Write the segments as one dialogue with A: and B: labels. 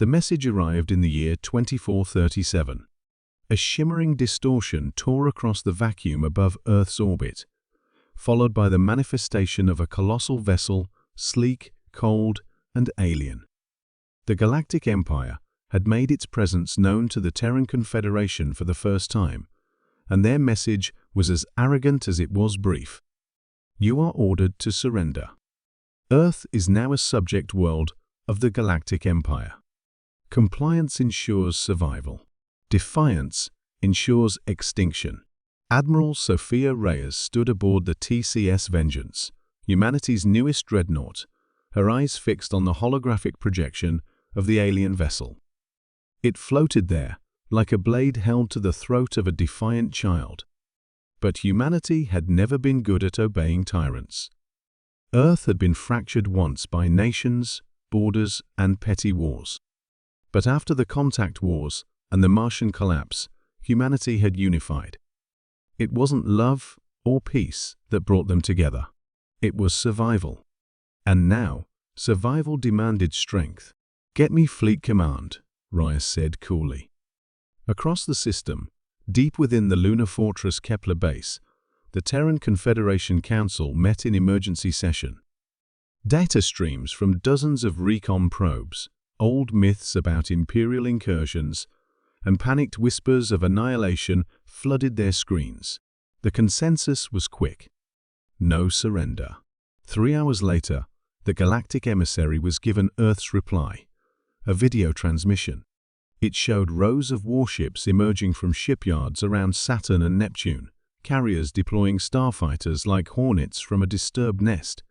A: The message arrived in the year 2437. A shimmering distortion tore across the vacuum above Earth's orbit, followed by the manifestation of a colossal vessel, sleek, cold, and alien. The Galactic Empire had made its presence known to the Terran Confederation for the first time, and their message was as arrogant as it was brief. You are ordered to surrender. Earth is now a subject world of the Galactic Empire. Compliance ensures survival. Defiance ensures extinction. Admiral Sophia Reyes stood aboard the TCS Vengeance, humanity's newest dreadnought, her eyes fixed on the holographic projection of the alien vessel. It floated there, like a blade held to the throat of a defiant child. But humanity had never been good at obeying tyrants. Earth had been fractured once by nations, borders, and petty wars. But after the Contact Wars and the Martian collapse, humanity had unified. It wasn't love or peace that brought them together. It was survival. And now, survival demanded strength. "Get me Fleet Command," Reyes said coolly. Across the system, deep within the lunar fortress Kepler base, the Terran Confederation Council met in emergency session. Data streams from dozens of recon probes, old myths about Imperial incursions, and panicked whispers of annihilation flooded their screens. The consensus was quick. No surrender. 3 hours later, the Galactic Emissary was given Earth's reply, a video transmission. It showed rows of warships emerging from shipyards around Saturn and Neptune, carriers deploying starfighters like hornets from a disturbed nest,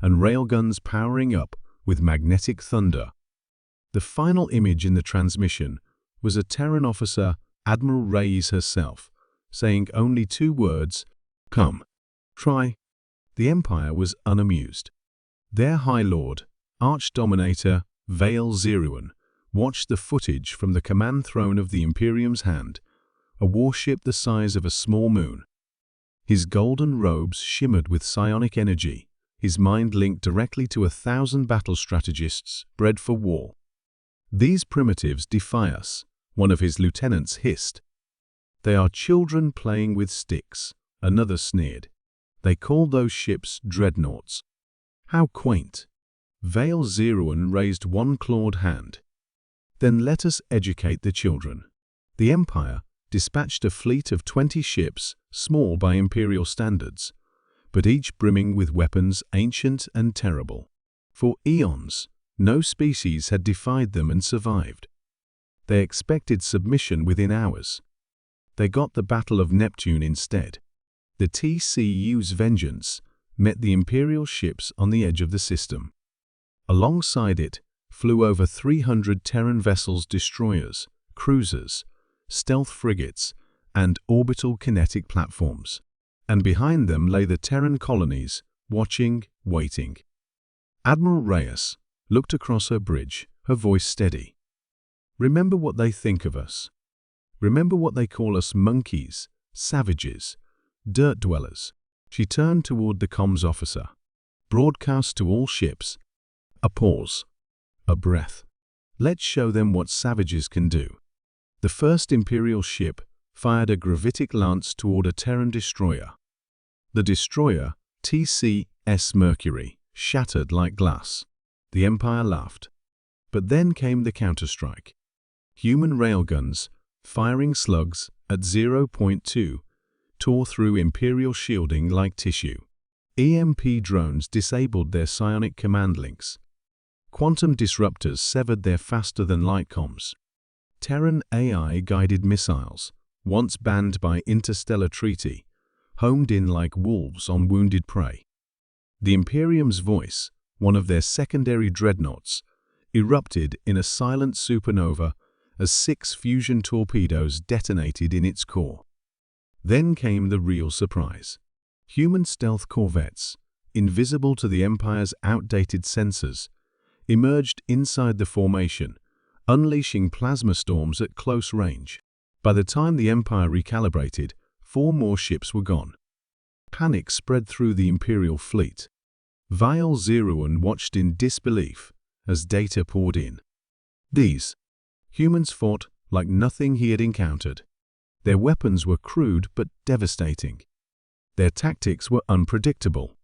A: and railguns powering up with magnetic thunder. The final image in the transmission was a Terran officer, Admiral Reyes herself, saying only 2 words, "Come. Try." The Empire was unamused. Their High Lord, Arch-Dominator Vale Zeruan, watched the footage from the command throne of the Imperium's hand, a warship the size of a small moon. His golden robes shimmered with psionic energy, his mind linked directly to 1,000 battle strategists bred for war. "These primitives defy us," one of his lieutenants hissed. "They are children playing with sticks," another sneered. "They call those ships dreadnoughts." "How quaint." Vale Zeruan raised one clawed hand. "Then let us educate the children." The Empire dispatched a fleet of 20 ships, small by Imperial standards, but each brimming with weapons ancient and terrible. For eons, no species had defied them and survived. They expected submission within hours. They got the Battle of Neptune instead. The TCU's Vengeance met the Imperial ships on the edge of the system. Alongside it flew over 300 Terran vessels, destroyers, cruisers, stealth frigates, and orbital kinetic platforms. And behind them lay the Terran colonies, watching, waiting. Admiral Reyes looked across her bridge, her voice steady. "Remember what they think of us. Remember what they call us: monkeys, savages, dirt dwellers." She turned toward the comms officer. "Broadcast to all ships." A pause. A breath. "Let's show them what savages can do." The first Imperial ship fired a gravitic lance toward a Terran destroyer. The destroyer, TCS Mercury, shattered like glass. The Empire laughed. But then came the counterstrike. Human railguns, firing slugs at 0.2, tore through Imperial shielding like tissue. EMP drones disabled their psionic command links. Quantum disruptors severed their faster-than-light comms. Terran AI-guided missiles, once banned by interstellar treaty, homed in like wolves on wounded prey. The Imperium's voice, one of their secondary dreadnoughts, erupted in a silent supernova as 6 fusion torpedoes detonated in its core. Then came the real surprise. Human stealth corvettes, invisible to the Empire's outdated sensors, emerged inside the formation, unleashing plasma storms at close range. By the time the Empire recalibrated, 4 more ships were gone. Panic spread through the Imperial fleet. Vale Zeruan watched in disbelief as data poured in. These humans fought like nothing he had encountered. Their weapons were crude but devastating. Their tactics were unpredictable.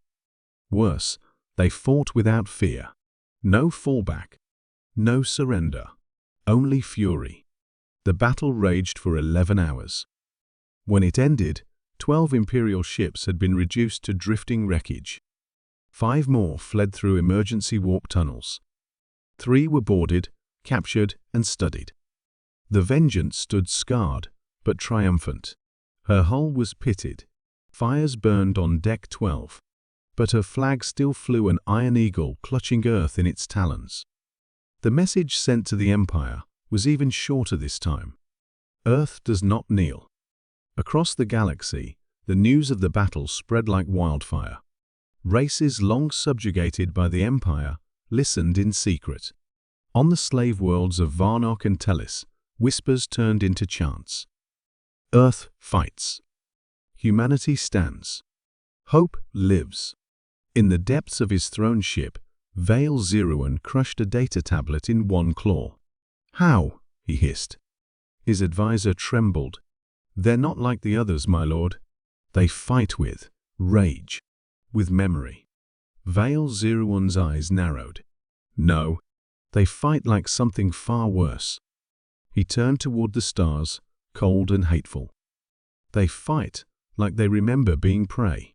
A: Worse, they fought without fear. No fallback, no surrender, only fury. The battle raged for 11 hours. When it ended, 12 Imperial ships had been reduced to drifting wreckage. 5 more fled through emergency warp tunnels. 3 were boarded, captured, and studied. The Vengeance stood scarred, but triumphant. Her hull was pitted. Fires burned on Deck 12. But her flag still flew, an iron eagle clutching Earth in its talons. The message sent to the Empire was even shorter this time. Earth does not kneel. Across the galaxy, the news of the battle spread like wildfire. Races long subjugated by the Empire listened in secret. On the slave worlds of Varnock and Telis, whispers turned into chants. Earth fights. Humanity stands. Hope lives. In the depths of his throne ship, Vale Zeruan crushed a data tablet in one claw. "How?" he hissed. His advisor trembled. "They're not like the others, my lord. They fight with rage, with memory." Vale Zeruan's eyes narrowed. "No, they fight like something far worse." He turned toward the stars, cold and hateful. "They fight like they remember being prey.